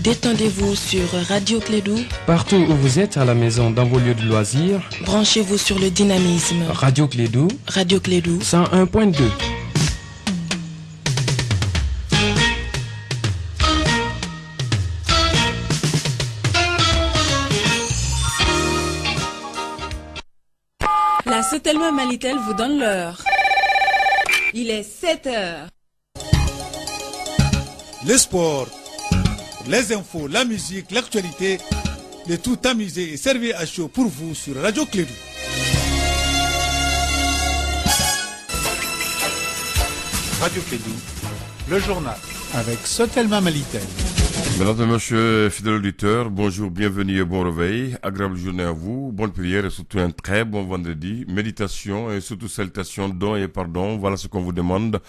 Détendez-vous sur Radio Clédou. Partout où vous êtes, à la maison, dans vos lieux de loisirs. Branchez-vous sur le dynamisme. Radio Clédou. Radio Clédou. 101.2. La Sotelma Malitel vous donne l'heure. Il est 7 heures. Le sport, les infos, la musique, l'actualité, le tout amusé et servi à chaud pour vous sur Radio Clédou. Radio Clédou, le journal avec Sotelma Malitel. Mesdames et messieurs, fidèles auditeurs, bonjour, bienvenue et bon réveil. Agréable journée à vous, bonne prière et surtout un très bon vendredi. Méditation et surtout salutations, dons et pardon, voilà ce qu'on vous demande.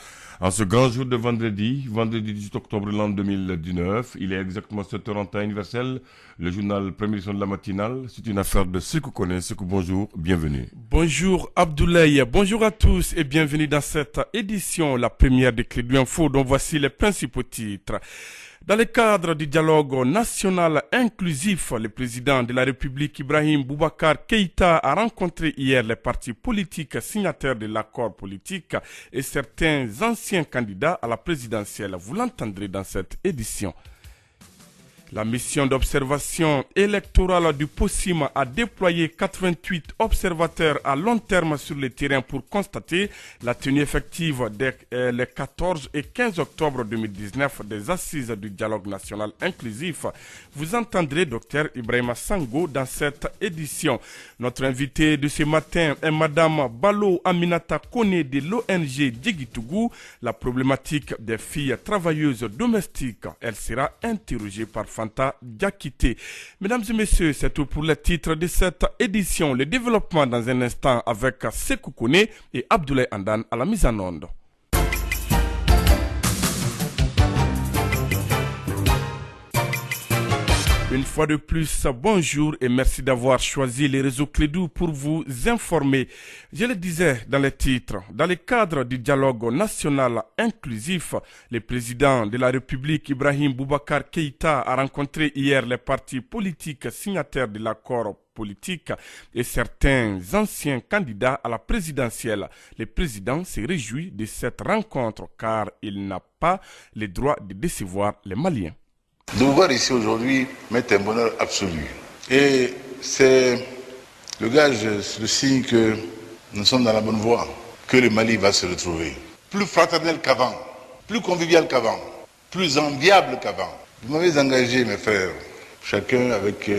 En ce grand jour de vendredi 18 octobre l'an 2019, il est exactement 7h en temps universel. Le journal première édition de la matinale, c'est une affaire de Sekou Kone. Sekou, bonjour, bienvenue. Bonjour Abdoulaye, bonjour à tous et bienvenue dans cette édition, la première de Clédou Info, dont voici les principaux titres. Dans le cadre du dialogue national inclusif, le président de la République Ibrahim Boubacar Keïta a rencontré hier les partis politiques signataires de l'accord politique et certains anciens candidats à la présidentielle. Vous l'entendrez dans cette édition. La mission d'observation électorale du POSIM a déployé 88 observateurs à long terme sur le terrain pour constater la tenue effective les 14 et 15 octobre 2019 des assises du dialogue national inclusif. Vous entendrez Dr Ibrahima Sango dans cette édition. Notre invité de ce matin est Madame Balo Aminata Kone de l'ONG Djigitougou, la problématique des filles travailleuses domestiques. Elle sera interrogée par Fanta Diakité. Mesdames et messieurs, c'est tout pour les titres de cette édition. Le développement dans un instant avec Sekou Kone et Abdoulaye Andan à la mise en onde. Une fois de plus, bonjour et merci d'avoir choisi les réseaux Clédou pour vous informer. Je le disais dans les titres, dans le cadre du dialogue national inclusif, le président de la République Ibrahim Boubacar Keïta a rencontré hier les partis politiques signataires de l'accord politique et certains anciens candidats à la présidentielle. Le président se réjouit de cette rencontre car il n'a pas le droit de décevoir les Maliens. De vous voir ici aujourd'hui m'est un bonheur absolu. Et c'est le gage, le signe que nous sommes dans la bonne voie, que le Mali va se retrouver. Plus fraternel qu'avant, plus convivial qu'avant, plus enviable qu'avant. Vous m'avez engagé, mes frères, chacun avec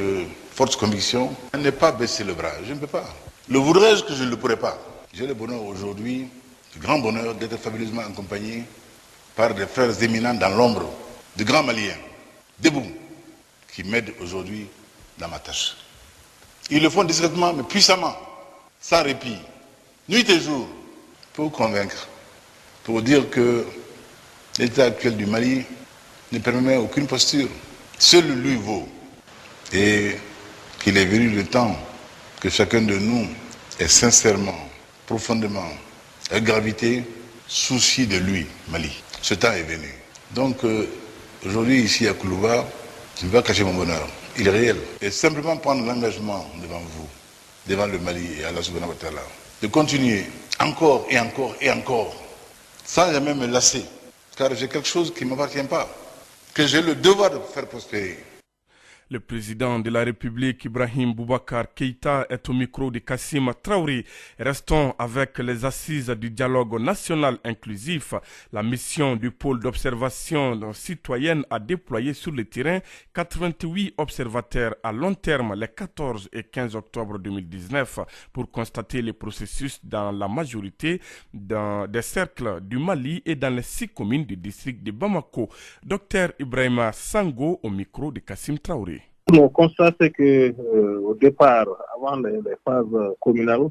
forte conviction, à ne pas baisser le bras. Je ne peux pas. Le voudrais-je que je ne le pourrais pas. J'ai le bonheur aujourd'hui, le grand bonheur d'être fabuleusement accompagné par des frères éminents dans l'ombre, de grands Maliens. Debout, qui m'aident aujourd'hui dans ma tâche. Ils le font discrètement, mais puissamment, sans répit, nuit et jour, pour convaincre, pour dire que l'état actuel du Mali ne permet aucune posture. Seul lui vaut. Et qu'il est venu le temps que chacun de nous est sincèrement, profondément, avec gravité, souci de lui, Mali. Ce temps est venu. Donc, aujourd'hui, ici à Koulouba, je ne vais pas cacher mon bonheur. Il est réel. Et simplement prendre l'engagement devant vous, devant le Mali et Allah subhanahu wa ta'ala, de continuer encore et encore et encore, sans jamais me lasser, car j'ai quelque chose qui ne m'appartient pas, que j'ai le devoir de faire prospérer. Le président de la République, Ibrahim Boubacar Keïta, est au micro de Kassim Traoré. Restons avec les assises du dialogue national inclusif. La mission du pôle d'observation citoyenne a déployé sur le terrain 88 observateurs à long terme les 14 et 15 octobre 2019 pour constater les processus dans la majorité des cercles du Mali et dans les 6 communes du district de Bamako. Dr Ibrahima Sango au micro de Kassim Traoré. Mon constat, c'est que au départ, avant les phases communales,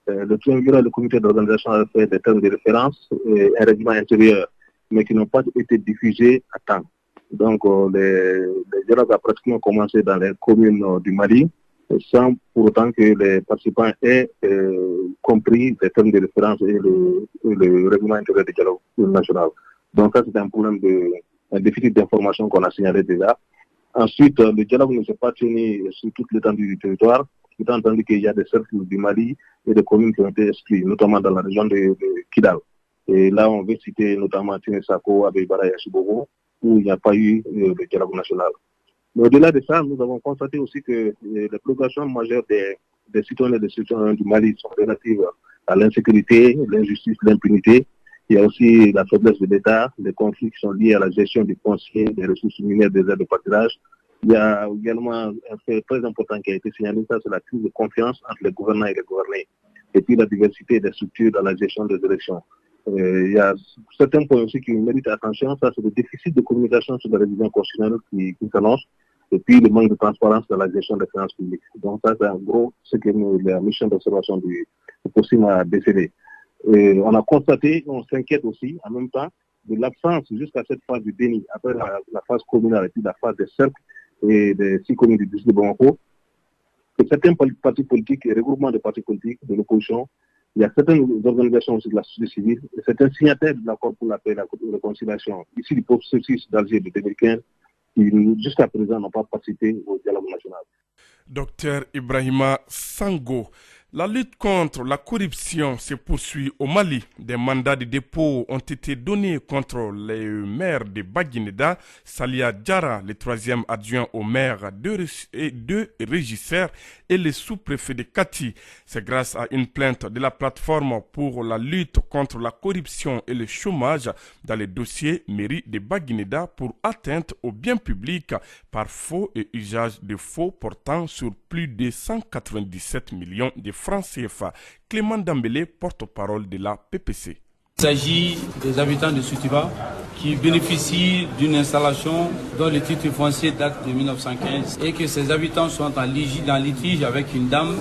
le triumvirat du comité d'organisation a fait des termes de référence et un règlement intérieur, mais qui n'ont pas été diffusés à temps. Donc, les dialogues ont pratiquement commencé dans les communes du Mali, sans pour autant que les participants aient compris les termes de référence et le règlement intérieur du dialogue national. Donc, ça, c'est un problème un déficit d'information qu'on a signalé déjà. Ensuite, le dialogue ne s'est pas tenu sur toute l'étendue du territoire, étant entendu qu'il y a des cercles du Mali et des communes qui ont été exclues, notamment dans la région de Kidal. Et là, on veut citer notamment Tinesako, Abeibara et Achiboro, où il n'y a pas eu le dialogue national. Mais au-delà de ça, nous avons constaté aussi que les préoccupations majeures des citoyens et des citoyens du Mali sont relatives à l'insécurité, l'injustice, l'impunité. Il y a aussi la faiblesse de l'État, les conflits qui sont liés à la gestion du foncier, des ressources minières, des aires de pâturage. Il y a également un fait très important qui a été signalé, ça c'est la crise de confiance entre les gouvernants et les gouvernés. Et puis la diversité des structures dans la gestion des élections. Il y a certains points aussi qui méritent attention, ça c'est le déficit de communication sur la révision constitutionnelle qui s'annonce, et puis le manque de transparence dans la gestion des finances publiques. Donc ça c'est en gros ce que la mission d'observation du POSIM a décelé. On a constaté, on s'inquiète aussi en même temps de l'absence jusqu'à cette phase du déni, après la phase communale et puis la phase des cercles et des 6 communes du district de Bamako, que certains partis politiques et regroupements de partis politiques de l'opposition, il y a certaines organisations aussi de la société civile, et certains signataires de l'accord pour la paix et la réconciliation, ici du processus d'Alger de 2015, qui jusqu'à présent n'ont pas participé au dialogue national. Docteur Ibrahima Sango, la lutte contre la corruption se poursuit au Mali. Des mandats de dépôt ont été donnés contre les maires de Baguineda, Salia Diarra, le 3e adjoint au maire, deux régisseurs et le sous-préfet de Kati. C'est grâce à une plainte de la plateforme pour la lutte contre la corruption et le chômage dans les dossiers mairie de Baguineda pour atteinte au bien public par faux et usage de faux portant sur plus de 197 millions de francs CFA. Clément Dambélé, porte-parole de la PPC. Il s'agit des habitants de Soutiba qui bénéficient d'une installation dont le titre foncier date de 1915 et que ces habitants sont en litige avec une dame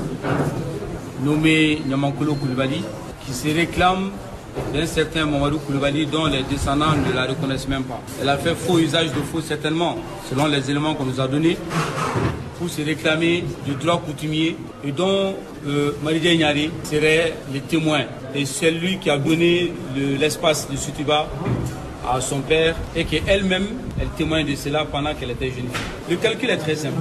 nommée Nyamankolo Koulibaly qui se réclame d'un certain Mamadou Koulibaly dont les descendants ne la reconnaissent même pas. Elle a fait faux usage de faux certainement, selon les éléments qu'on nous a donnés, pour se réclamer du droit coutumier et dont Maridja Nyari serait le témoin. Et c'est lui qui a donné l'espace de Soutiba à son père et qu'elle-même, elle témoigne de cela pendant qu'elle était jeune fille. Le calcul est très simple.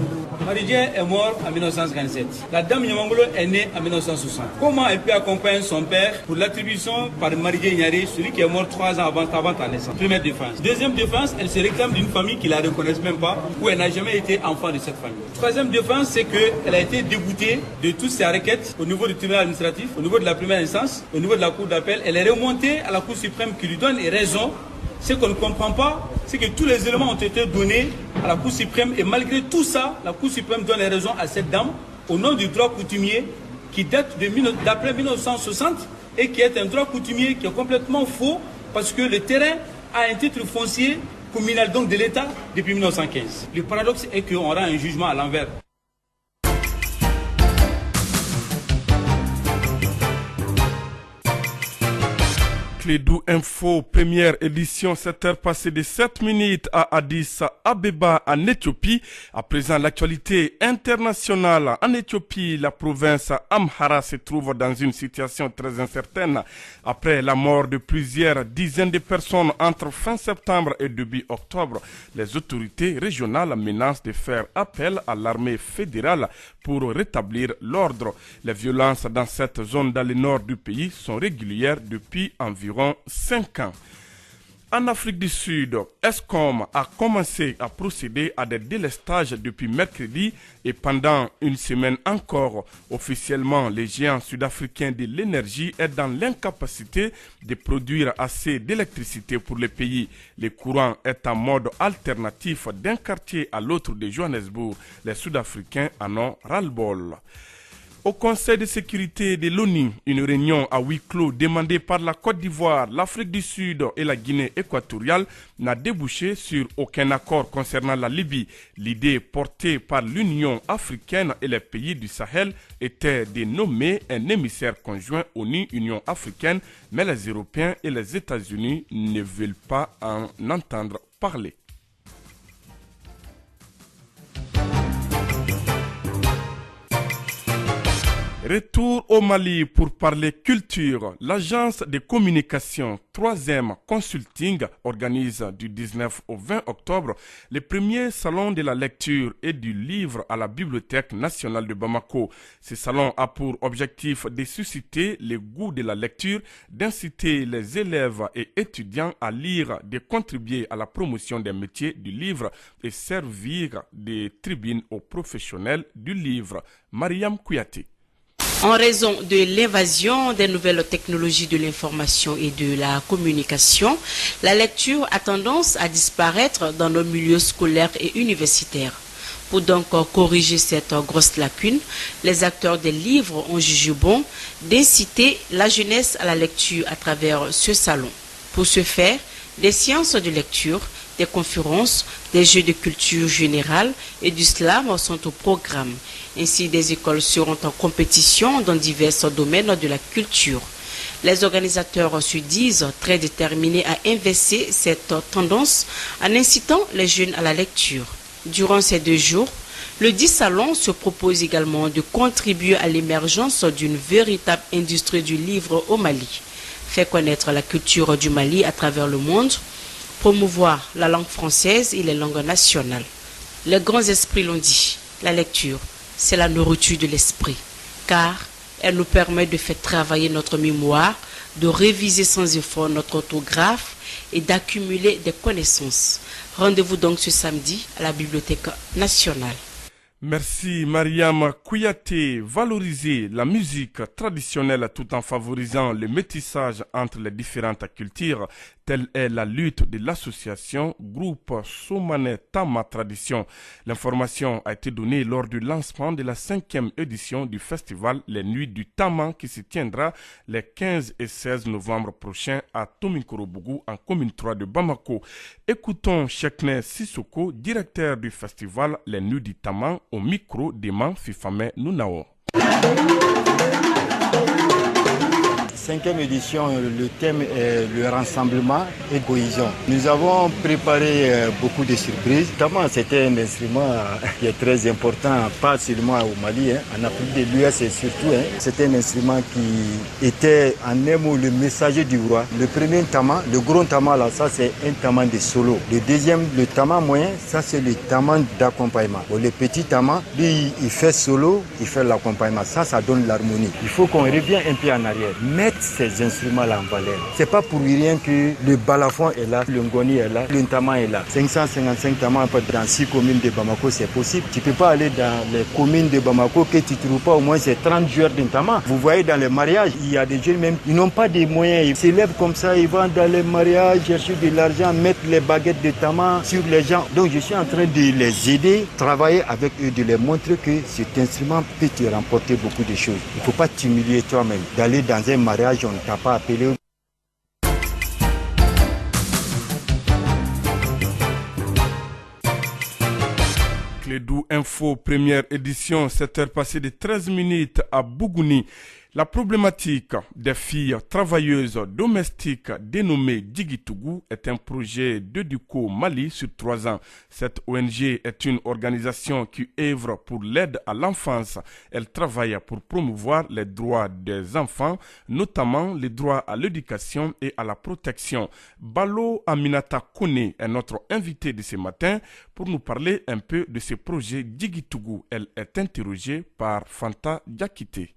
Maridja est morte en 1957. La dame Nyamangolo est née en 1960. Comment elle peut accompagner son père pour l'attribution par Maridja Nyari, celui qui est mort 3 ans avant ta naissance? Première défense. Deuxième défense, elle se réclame d'une famille qui ne la reconnaisse même pas, où elle n'a jamais été enfant de cette famille. Troisième défense, c'est qu'elle a été déboutée de toutes ses requêtes au niveau du tribunal administratif, au niveau de la première instance, au niveau de la cour d'appel. Elle est remontée à la Cour suprême qui lui donne raison. Ce qu'on ne comprend pas, c'est que tous les éléments ont été donnés à la Cour suprême et malgré tout ça, la Cour suprême donne raison à cette dame au nom du droit coutumier qui date d'après 1960 et qui est un droit coutumier qui est complètement faux parce que le terrain a un titre foncier communal donc de l'État depuis 1915. Le paradoxe est qu'on rend un jugement à l'envers. Clédou Info, première édition, 7h passées de 7 minutes à Addis Abeba en Éthiopie. À présent, l'actualité internationale. En Éthiopie, la province Amhara se trouve dans une situation très incertaine après la mort de plusieurs dizaines de personnes entre fin septembre et début octobre. Les autorités régionales menacent de faire appel à l'armée fédérale pour rétablir l'ordre. Les violences dans cette zone dans le nord du pays sont régulières depuis environ 5 ans. En Afrique du Sud, Eskom a commencé à procéder à des délestages depuis mercredi et pendant une semaine encore. Officiellement, les géants sud-africains de l'énergie est dans l'incapacité de produire assez d'électricité pour le pays. Le courant est en mode alternatif d'un quartier à l'autre de Johannesburg. Les Sud-Africains en ont ras-le-bol. Au Conseil de sécurité de l'ONU, une réunion à huis clos demandée par la Côte d'Ivoire, l'Afrique du Sud et la Guinée équatoriale n'a débouché sur aucun accord concernant la Libye. L'idée portée par l'Union africaine et les pays du Sahel était de nommer un émissaire conjoint ONU-Union africaine, mais les Européens et les États-Unis ne veulent pas en entendre parler. Retour au Mali pour parler culture. L'agence de communication 3e Consulting organise du 19 au 20 octobre le premier salon de la lecture et du livre à la Bibliothèque nationale de Bamako. Ce salon a pour objectif de susciter le goût de la lecture, d'inciter les élèves et étudiants à lire, de contribuer à la promotion des métiers du livre et servir de tribune aux professionnels du livre. Mariam Kouyaté. En raison de l'invasion des nouvelles technologies de l'information et de la communication, la lecture a tendance à disparaître dans nos milieux scolaires et universitaires. Pour donc corriger cette grosse lacune, les acteurs des livres ont jugé bon d'inciter la jeunesse à la lecture à travers ce salon. Pour ce faire, des séances de lecture, des conférences, des jeux de culture générale et du slam sont au programme. Ainsi, des écoles seront en compétition dans divers domaines de la culture. Les organisateurs se disent très déterminés à inverser cette tendance en incitant les jeunes à la lecture. Durant ces 2 jours, le 10 salon se propose également de contribuer à l'émergence d'une véritable industrie du livre au Mali, faire connaître la culture du Mali à travers le monde, promouvoir la langue française et les langues nationales. Les grands esprits l'ont dit, la lecture, c'est la nourriture de l'esprit, car elle nous permet de faire travailler notre mémoire, de réviser sans effort notre orthographe et d'accumuler des connaissances. Rendez-vous donc ce samedi à la Bibliothèque nationale. Merci Mariam Kouyaté. Valoriser la musique traditionnelle tout en favorisant le métissage entre les différentes cultures, telle est la lutte de l'association groupe Somane Tama Tradition. L'information a été donnée lors du lancement de la 5e édition du festival Les Nuits du Tama qui se tiendra les 15 et 16 novembre prochains à Tomikorobougou en commune 3 de Bamako. Écoutons Chekne Sissoko, directeur du festival Les Nuits du Tama, au micro d'Eman Fifame Nounao. 5e édition, le thème est le rassemblement et cohésion. Nous avons préparé beaucoup de surprises. Notamment, c'était un instrument qui est très important, pas seulement au Mali, en Afrique de l'Ouest et surtout. C'était un instrument qui était en un mot le messager du roi. Le premier tama, le gros tama là, ça c'est un tama de solo. Le deuxième, le tama moyen, ça c'est le tama d'accompagnement. Bon, le petit tama, lui, il fait solo, il fait l'accompagnement. Ça donne l'harmonie. Il faut qu'on revienne un peu en arrière. Mettre ces instruments-là en valeur. C'est pas pour rien que le balafon est là, le ngoni est là, le tama est là. 555 tamas dans 6 communes de Bamako, c'est possible. Tu peux pas aller dans les communes de Bamako que tu trouves pas au moins ces 30 joueurs d'un tama. Vous voyez dans les mariages, il y a des jeunes même, ils n'ont pas de moyens. Ils s'élèvent comme ça, ils vont dans les mariages, chercher de l'argent, mettre les baguettes de tama sur les gens. Donc je suis en train de les aider, travailler avec eux, de les montrer que cet instrument peut te remporter beaucoup de choses. Il ne faut pas t'humilier toi-même. D'aller dans un mariage, on ne t'a pas appelé. Clédou Info, première édition, 7h passées de 13 minutes à Bougouni. La problématique des filles travailleuses domestiques dénommée Digitougou est un projet d'Educo Mali sur 3 ans. Cette ONG est une organisation qui œuvre pour l'aide à l'enfance. Elle travaille pour promouvoir les droits des enfants, notamment les droits à l'éducation et à la protection. Balo Aminata Kone est notre invitée de ce matin pour nous parler un peu de ce projet Digitougou. Elle est interrogée par Fanta Diakité.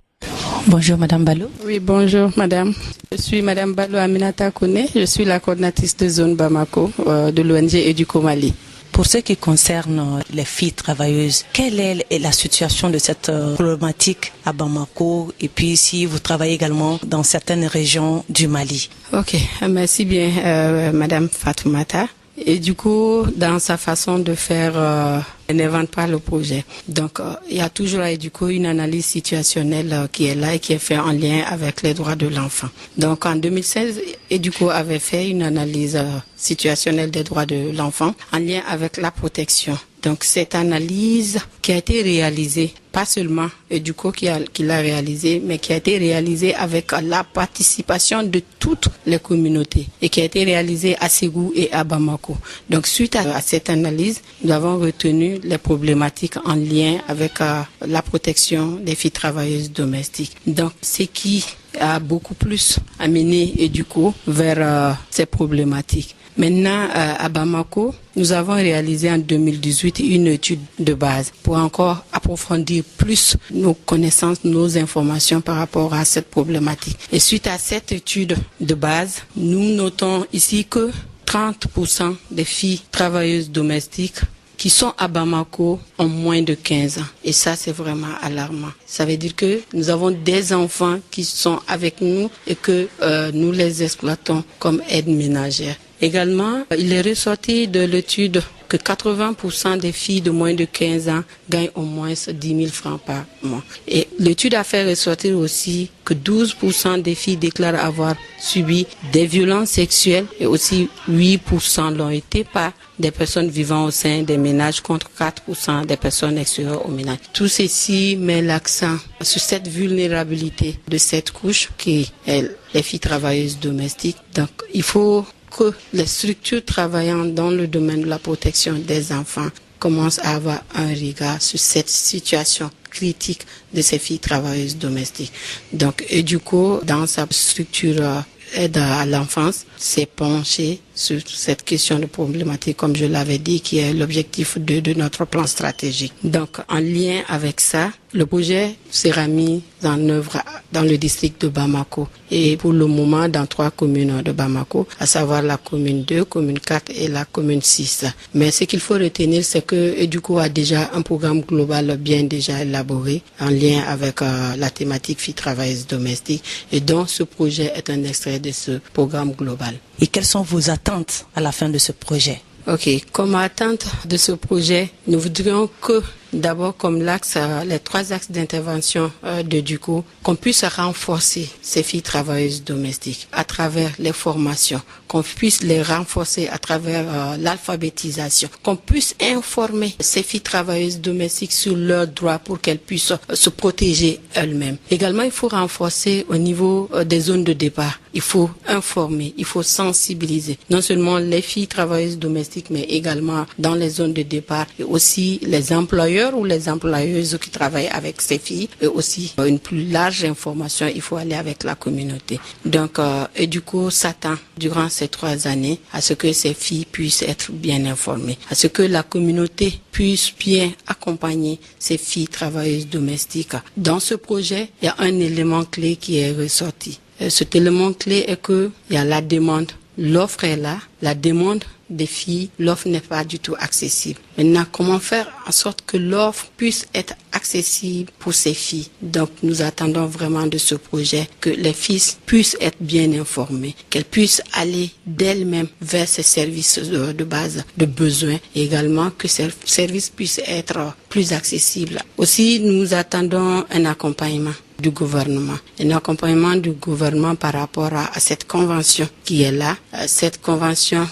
Bonjour Madame Balo. Oui, bonjour Madame. Je suis Madame Balo Aminata Kone. Je suis la coordinatrice de zone Bamako de l'ONG Educo Mali. Pour ce qui concerne les filles travailleuses, quelle est la situation de cette problématique à Bamako et puis si vous travaillez également dans certaines régions du Mali? Ok, merci bien Madame Fatoumata. Et du coup, dans sa façon de faire, elle n'invente pas le projet. Donc, il y a toujours à Educo une analyse situationnelle qui est là et qui est faite en lien avec les droits de l'enfant. Donc, en 2016, Educo avait fait une analyse situationnelle des droits de l'enfant en lien avec la protection Donc cette analyse qui a été réalisée, pas seulement EDUCO qui l'a réalisée, mais qui a été réalisée avec la participation de toutes les communautés et qui a été réalisée à Ségou et à Bamako. Donc suite à cette analyse, nous avons retenu les problématiques en lien avec la protection des filles travailleuses domestiques. Donc ce qui a beaucoup plus amené EDUCO vers ces problématiques. Maintenant, à Bamako, nous avons réalisé en 2018 une étude de base pour encore approfondir plus nos connaissances, nos informations par rapport à cette problématique. Et suite à cette étude de base, nous notons ici que 30% des filles travailleuses domestiques qui sont à Bamako ont moins de 15 ans. Et ça, c'est vraiment alarmant. Ça veut dire que nous avons des enfants qui sont avec nous et que nous les exploitons comme aides ménagères. Également, il est ressorti de l'étude que 80% des filles de moins de 15 ans gagnent au moins 10 000 francs par mois. Et l'étude a fait ressortir aussi que 12% des filles déclarent avoir subi des violences sexuelles et aussi 8% l'ont été par des personnes vivant au sein des ménages contre 4% des personnes extérieures au ménage. Tout ceci met l'accent sur cette vulnérabilité de cette couche qui est les filles travailleuses domestiques. Donc, il faut que les structures travaillant dans le domaine de la protection des enfants commencent à avoir un regard sur cette situation critique de ces filles travailleuses domestiques. Donc, EDUCO, dans sa structure aide à l'enfance, s'est penché sur cette question de problématique, comme je l'avais dit, qui est l'objectif de notre plan stratégique. Donc, en lien avec ça, le projet sera mis en œuvre dans le district de Bamako et pour le moment dans 3 communes de Bamako, à savoir la commune 2, commune 4 et la commune 6. Mais ce qu'il faut retenir, c'est que EDUCO a déjà un programme global bien déjà élaboré en lien avec la thématique filles travailleuses domestiques et donc ce projet est un extrait de ce programme global. Et quelles sont vos attentes à la fin de ce projet? Ok, comme attente de ce projet, nous voudrions que d'abord comme l'axe, les 3 axes d'intervention de EDUCO, qu'on puisse renforcer ces filles travailleuses domestiques à travers les formations, qu'on puisse les renforcer à travers l'alphabétisation, qu'on puisse informer ces filles travailleuses domestiques sur leurs droits pour qu'elles puissent se protéger elles-mêmes. Également, il faut renforcer au niveau des zones de départ. Il faut informer, il faut sensibiliser, non seulement les filles travailleuses domestiques, mais également dans les zones de départ et aussi les employeurs ou les employeuses qui travaillent avec ces filles et aussi une plus large information, il faut aller avec la communauté. Donc, EDUCO s'attend durant ces 3 années à ce que ces filles puissent être bien informées, à ce que la communauté puisse bien accompagner ces filles travailleuses domestiques. Dans ce projet, il y a un élément clé qui est ressorti. Cet élément clé est que il y a la demande. L'offre est là, la demande des filles, l'offre n'est pas du tout accessible. Maintenant, comment faire en sorte que l'offre puisse être accessible pour ces filles? Donc, nous attendons vraiment de ce projet que les filles puissent être bien informées, qu'elles puissent aller d'elles-mêmes vers ces services de base, de besoin, et également que ces services puissent être plus accessibles. Aussi, nous attendons un accompagnement du gouvernement. Un accompagnement du gouvernement par rapport à cette convention qui est là. Cette convention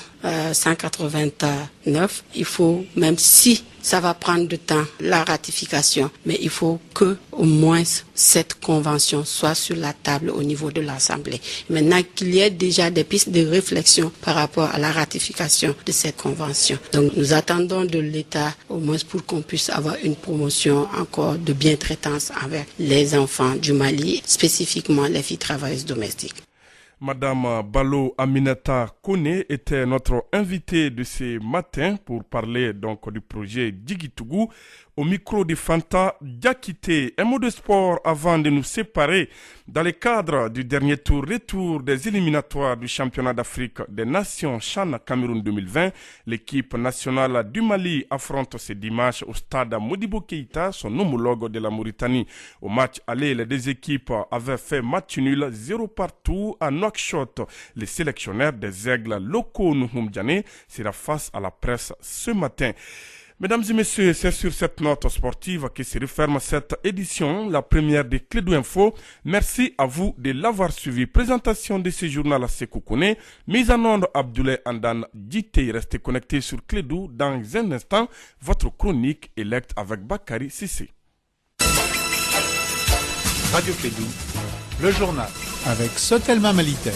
189, il faut, même si ça va prendre du temps, la ratification, mais il faut que au moins cette convention soit sur la table au niveau de l'Assemblée. Maintenant qu'il y ait déjà des pistes de réflexion par rapport à la ratification de cette convention. Donc nous attendons de l'État au moins pour qu'on puisse avoir une promotion encore de bientraitance envers les enfants du Mali, spécifiquement les filles travailleuses domestiques. Madame Balo Aminata Kone était notre invitée de ce matin pour parler donc du projet Djigitougou au micro de Fanta Diakité. Un mot de sport avant de nous séparer. Dans le cadre du dernier retour des éliminatoires du championnat d'Afrique des Nations CHAN Cameroun 2020, l'équipe nationale du Mali affronte ce dimanche au stade Modibo Keïta son homologue de la Mauritanie. Au match aller, les 2 équipes avaient fait match nul 0 partout à Nouakchott. Les sélectionneurs des Aigles locaux Nouhoum Diané sera face à la presse ce matin. Mesdames et messieurs, c'est sur cette note sportive que se referme cette édition, la première de Clédou Info. Merci à vous de l'avoir suivi. Présentation de ce journal à Sekou Kone, mise en onde Abdoulaye Andan Djité. Restez connectés sur Clédou. Dans un instant, votre chronique électe avec Bakary Sissé. Radio Clédou, le journal avec Sotelma Malitel.